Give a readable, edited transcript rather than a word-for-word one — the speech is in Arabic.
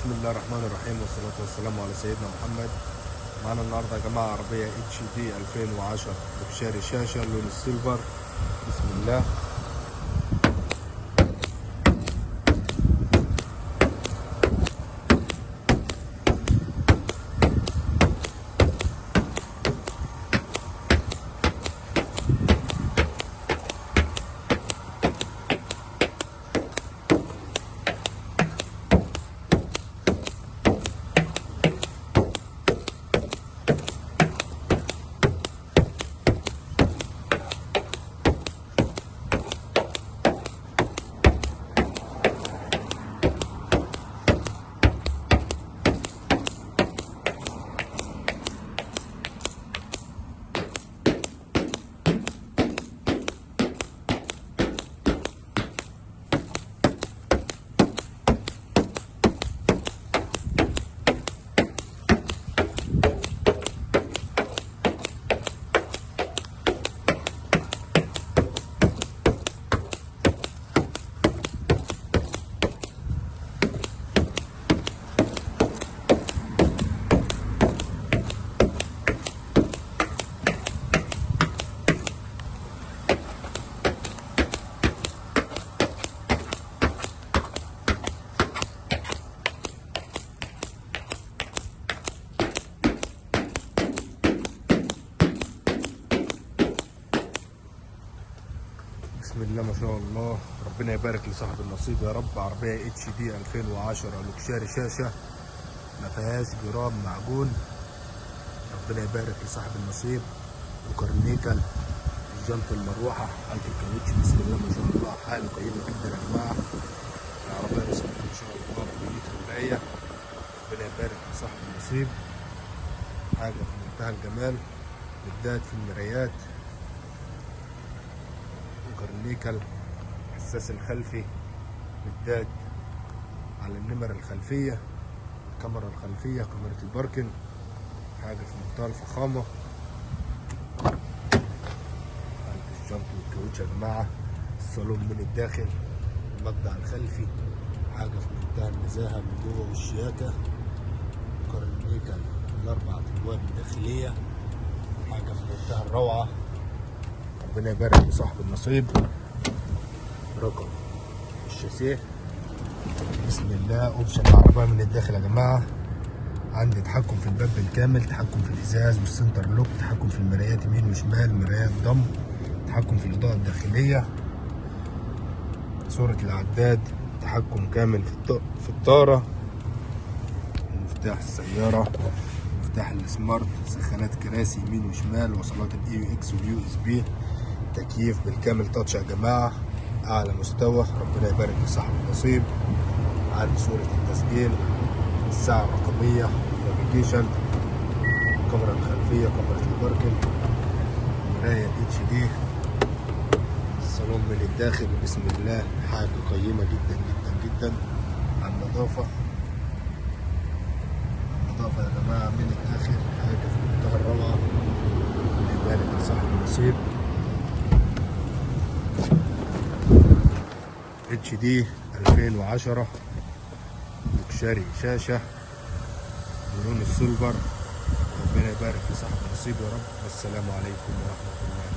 بسم الله الرحمن الرحيم والصلاة والسلام على سيدنا محمد. معانا النهارده يا جماعة عربية اتش دي 2010 بشاري شاشة لون السيلفر. بسم الله. بسم الله ما شاء الله، ربنا يبارك لصاحب النصيب يا رب. عربية اتش دي 2010 لوكشاري شاشة ما فيهاش جرام معجون. ربنا يبارك لصاحب النصيب. وكارنيكال الجنط المروحة حالة الكاوتش بسم الله ما شاء الله، حاله قيمة جدا يا جماعة. العربية بسم الله ما شاء الله بنيتها وراية. ربنا يبارك لصاحب النصيب. حاجة في منتهى الجمال، بالذات في المرايات. كارنيكال حساس الخلفي بالذات على النمر الخلفية، الكاميرا الخلفية، كاميرا الباركن، حاجة في منتهى الفخامة. الجنط والكاوتش يا جماعة، الصالون من الداخل، المقطع الخلفي، حاجة في منتهى النزاهة من جوه والشياكة. كارنيكال الأربع أبواب الداخلية، حاجة في منتهى الروعة. ربنا يبارك لصاحب النصيب. رقم الشاسيه بسم الله. اوبشن العربيه من الداخل يا جماعه، عندي تحكم في الباب بالكامل، تحكم في الازاز والسنتر لوك، تحكم في المرايات يمين وشمال، مرايات ضم، تحكم في الاضاءه الداخليه، صوره العداد، تحكم كامل في الطاره، مفتاح السياره، مفتاح السمارت، سخانات كراسي يمين وشمال، وصلات الاي يو اكس واليو اس بي، تكييف بالكامل تاتش يا جماعه اعلى مستوى. ربنا يبارك لصاحب النصيب. عندي صوره التسجيل، الساعه الرقميه، نافيجيشن، الكاميرا الخلفيه، كاميرا الباركن، مرايه اتش دي، الصالون من الداخل بسم الله. حاجه قيمه جدا جدا جدا. على النظافه، النظافه يا جماعه من الاخر، حاجه في منتهى الروعه. ربنا يبارك لصاحب النصيب. اتش دي 2010 لوكشاري شاشة بلون السيلفر. ربنا يبارك لصاحب النصيب يا رب. والسلام عليكم ورحمة الله.